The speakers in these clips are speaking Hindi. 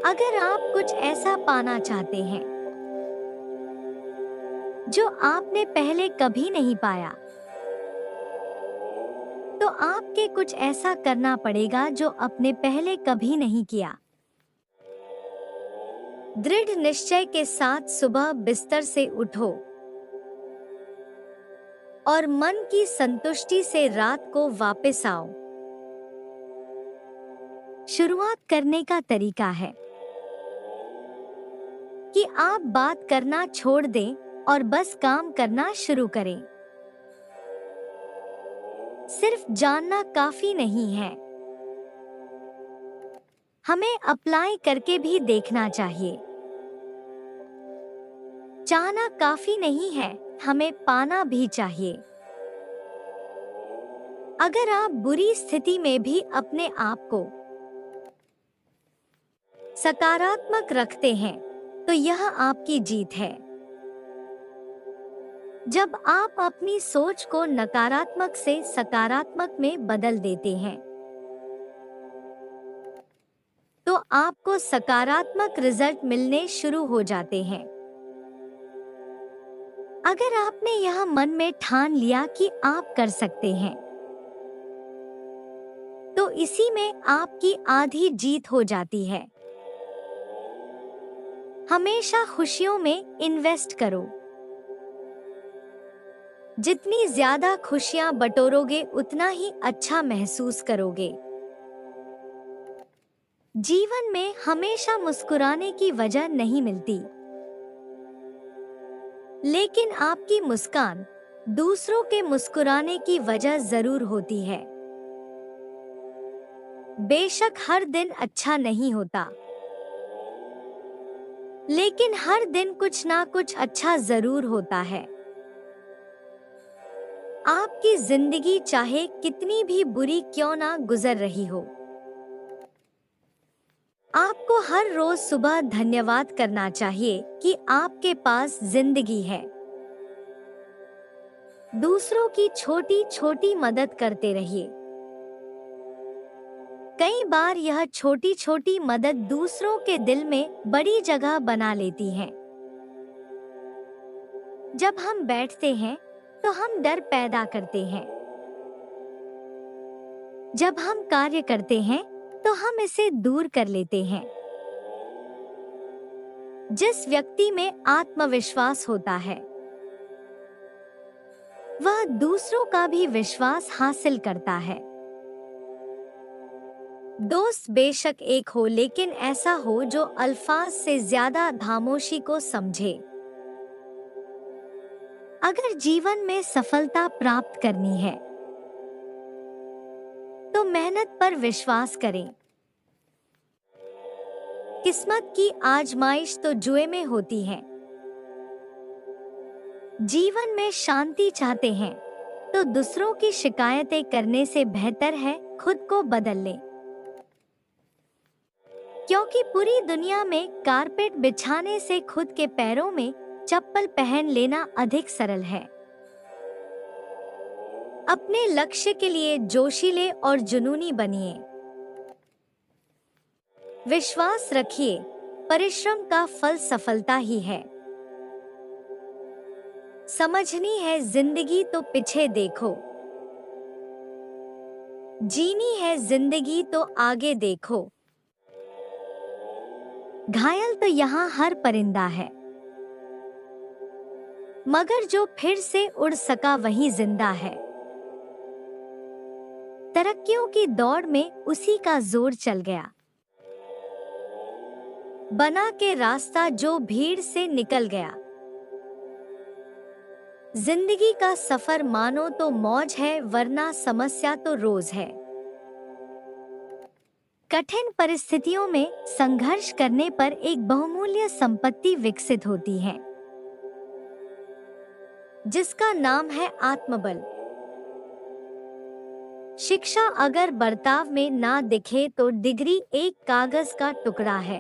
अगर आप कुछ ऐसा पाना चाहते हैं जो आपने पहले कभी नहीं पाया, तो आपके कुछ ऐसा करना पड़ेगा जो आपने पहले कभी नहीं किया। दृढ़ निश्चय के साथ सुबह बिस्तर से उठो और मन की संतुष्टि से रात को वापस आओ। शुरुआत करने का तरीका है कि आप बात करना छोड़ दें और बस काम करना शुरू करें। सिर्फ जानना काफी नहीं है, हमें अप्लाई करके भी देखना चाहिए। चाहना काफी नहीं है, हमें पाना भी चाहिए। अगर आप बुरी स्थिति में भी अपने आप को सकारात्मक रखते हैं, तो यह आपकी जीत है। जब आप अपनी सोच को नकारात्मक से सकारात्मक में बदल देते हैं, तो आपको सकारात्मक रिजल्ट मिलने शुरू हो जाते हैं। अगर आपने यह मन में ठान लिया कि आप कर सकते हैं, तो इसी में आपकी आधी जीत हो जाती है। हमेशा खुशियों में इन्वेस्ट करो। जितनी ज्यादा खुशियां बटोरोगे, उतना ही अच्छा महसूस करोगे। जीवन में हमेशा मुस्कुराने की वजह नहीं मिलती, लेकिन आपकी मुस्कान दूसरों के मुस्कुराने की वजह जरूर होती है। बेशक हर दिन अच्छा नहीं होता, लेकिन हर दिन कुछ ना कुछ अच्छा जरूर होता है। आपकी जिंदगी चाहे कितनी भी बुरी क्यों ना गुजर रही हो, आपको हर रोज सुबह धन्यवाद करना चाहिए कि आपके पास जिंदगी है। दूसरों की छोटी छोटी मदद करते रहिए। कई बार यह छोटी छोटी मदद दूसरों के दिल में बड़ी जगह बना लेती है। जब हम बैठते हैं तो हम डर पैदा करते हैं। जब हम कार्य करते हैं तो हम इसे दूर कर लेते हैं। जिस व्यक्ति में आत्मविश्वास होता है, वह दूसरों का भी विश्वास हासिल करता है। दोस्त बेशक एक हो, लेकिन ऐसा हो जो अल्फाज से ज्यादा खामोशी को समझे। अगर जीवन में सफलता प्राप्त करनी है, तो मेहनत पर विश्वास करें। किस्मत की आजमाइश तो जुए में होती है। जीवन में शांति चाहते हैं, तो दूसरों की शिकायतें करने से बेहतर है खुद को बदल लें। क्योंकि पूरी दुनिया में कारपेट बिछाने से खुद के पैरों में चप्पल पहन लेना अधिक सरल है। अपने लक्ष्य के लिए जोशीले और जुनूनी बनिए। विश्वास रखिए, परिश्रम का फल सफलता ही है। समझनी है जिंदगी तो पीछे देखो, जीनी है जिंदगी तो आगे देखो। घायल तो यहाँ हर परिंदा है, मगर जो फिर से उड़ सका वही जिंदा है। तरक्कियों की दौड़ में उसी का जोर चल गया। बना के रास्ता जो भीड़ से निकल गया। जिंदगी का सफर मानो तो मौज है, वरना समस्या तो रोज है। कठिन परिस्थितियों में संघर्ष करने पर एक बहुमूल्य संपत्ति विकसित होती है, जिसका नाम है आत्मबल। शिक्षा अगर बर्ताव में ना दिखे तो डिग्री एक कागज का टुकड़ा है।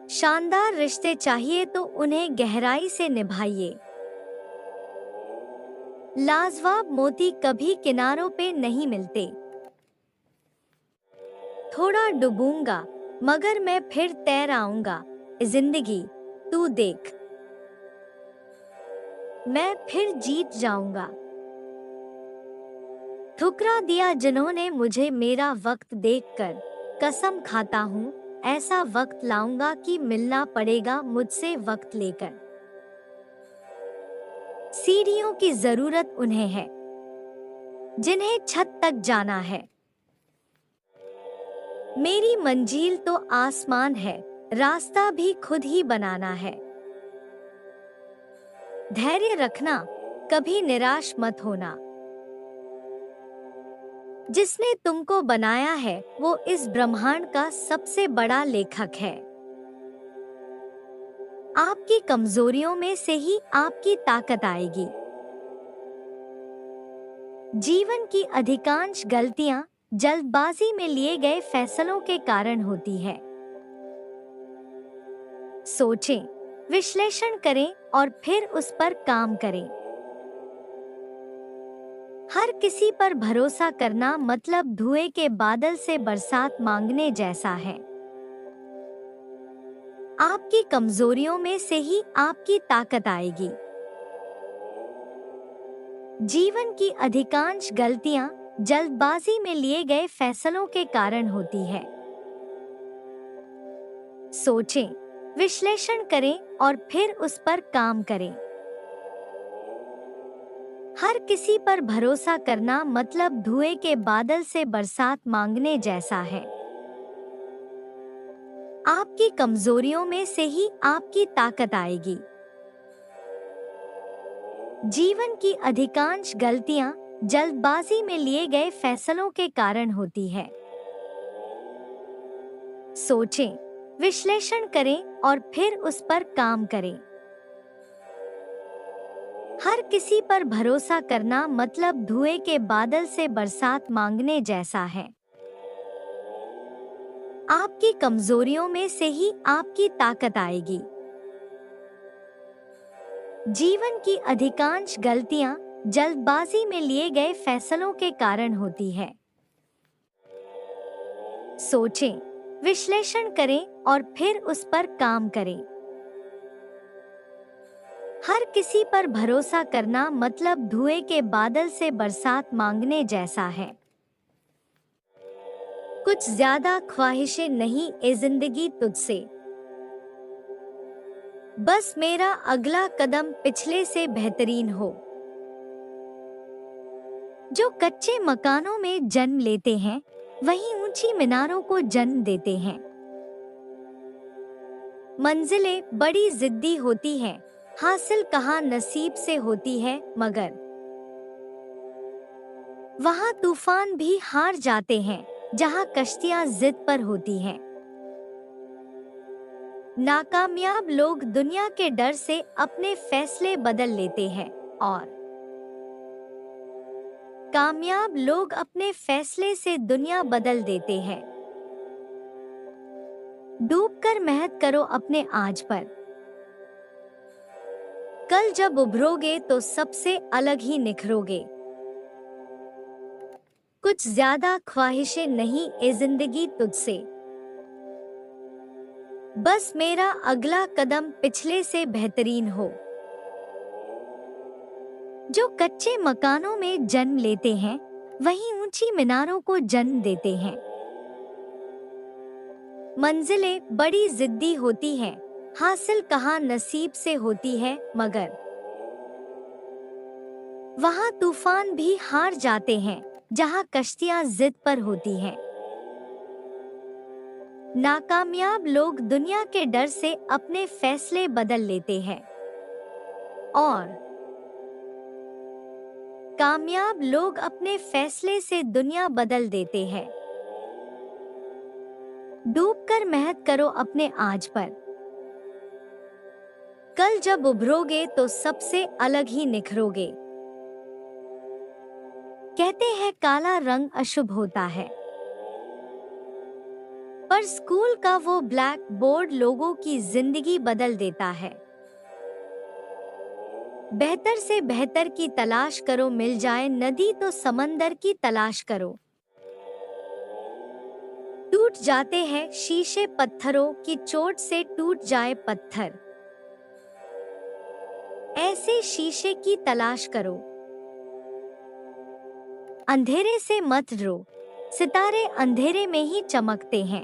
शानदार रिश्ते चाहिए तो उन्हें गहराई से निभाइए। लाजवाब मोती कभी किनारों पे नहीं मिलते। थोड़ा डूबूंगा मगर मैं फिर तैर आऊंगा, जिंदगी तू देख, मैं फिर जीत जाऊंगा। ठुकरा दिया जिन्होंने मुझे मेरा वक्त देखकर, कसम खाता हूँ ऐसा वक्त लाऊंगा कि मिलना पड़ेगा मुझसे वक्त लेकर। सीढ़ियों की जरूरत उन्हें है जिन्हें छत तक जाना है, मेरी मंजिल तो आसमान है, रास्ता भी खुद ही बनाना है। धैर्य रखना, कभी निराश मत होना, जिसने तुमको बनाया है वो इस ब्रह्मांड का सबसे बड़ा लेखक है। आपकी कमजोरियों में से ही आपकी ताकत आएगी। जीवन की अधिकांश गलतियां जल्दबाजी में लिए गए फैसलों के कारण होती है। सोचें, विश्लेषण करें और फिर उस पर काम करें। हर किसी पर भरोसा करना मतलब धुएं के बादल से बरसात मांगने जैसा है। आपकी कमजोरियों में से ही आपकी ताकत आएगी। जीवन की अधिकांश गलतियां जल्दबाजी में लिए गए फैसलों के कारण होती है। सोचें, विश्लेषण करें और फिर उस पर काम करें। हर किसी पर भरोसा करना मतलब धुएं के बादल से बरसात मांगने जैसा है। आपकी कमजोरियों में से ही आपकी ताकत आएगी। जीवन की अधिकांश गलतियां जल्दबाजी में लिए गए फैसलों के कारण होती है। सोचें, विश्लेषण करें और फिर उस पर काम करें। हर किसी पर भरोसा करना मतलब धुएं के बादल से बरसात मांगने जैसा है। आपकी कमजोरियों में से ही आपकी ताकत आएगी। जीवन की अधिकांश गलतियां जल्दबाजी में लिए गए फैसलों के कारण होती है। सोचें, विश्लेषण करें और फिर उस पर काम करें। हर किसी पर भरोसा करना मतलब धुएं के बादल से बरसात मांगने जैसा है। कुछ ज्यादा ख्वाहिशें नहीं ए जिंदगी तुझसे, बस मेरा अगला कदम पिछले से बेहतरीन हो। जो कच्चे मकानों में जन्म लेते हैं वही ऊंची मीनारों को जन्म देते हैं। मंजिलें बड़ी जिद्दी होती हैं, हासिल कहाँ नसीब से होती है, मगर वहाँ तूफान भी हार जाते हैं जहाँ कश्तियाँ जिद पर होती हैं। नाकामयाब लोग दुनिया के डर से अपने फैसले बदल लेते हैं और कामयाब लोग अपने फैसले से दुनिया बदल देते हैं। डूबकर मेहनत करो अपने आज पर, कल जब उभरोगे तो सबसे अलग ही निखरोगे। कुछ ज्यादा ख्वाहिशें नहीं ए जिंदगी तुझसे, बस मेरा अगला कदम पिछले से बेहतरीन हो। जो कच्चे मकानों में जन्म लेते हैं वही ऊंची मीनारों को जन्म देते हैं। मंजिलें बड़ी जिद्दी होती हैं, हासिल कहाँ नसीब से होती है, मगर वहाँ तूफान भी हार जाते हैं जहाँ कश्तियाँ जिद पर होती हैं। नाकामयाब लोग दुनिया के डर से अपने फैसले बदल लेते हैं और कामयाब लोग अपने फैसले से दुनिया बदल देते हैं। डूबकर मेहनत करो अपने आज पर, कल जब उभरोगे तो सबसे अलग ही निखरोगे। कहते हैं काला रंग अशुभ होता है, पर स्कूल का वो ब्लैक बोर्ड लोगों की जिंदगी बदल देता है। बेहतर से बेहतर की तलाश करो, मिल जाए नदी तो समंदर की तलाश करो। टूट टूट जाते हैं शीशे पत्थरों की चोट से टूट जाए पत्थर। ऐसे शीशे की तलाश करो। अंधेरे से मत डरो, सितारे अंधेरे में ही चमकते हैं।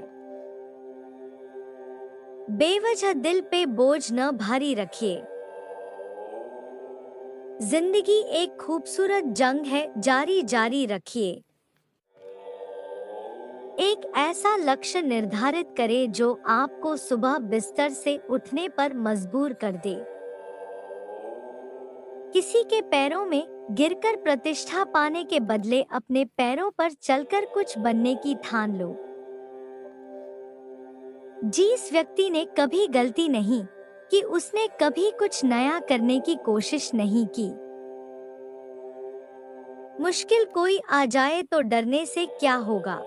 बेवजह दिल पे बोझ न भारी रखिए। जिंदगी एक खूबसूरत जंग है, जारी जारी रखिए। एक ऐसा लक्ष्य निर्धारित करें जो आपको सुबह बिस्तर से उठने पर मजबूर कर दे। किसी के पैरों में गिरकर प्रतिष्ठा पाने के बदले अपने पैरों पर चलकर कुछ बनने की ठान लो। जिस व्यक्ति ने कभी गलती नहीं कि उसने कभी कुछ नया करने की कोशिश नहीं की। मुश्किल कोई आ जाए तो डरने से क्या होगा।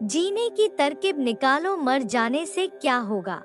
जीने की तरकीब निकालो, मर जाने से क्या होगा।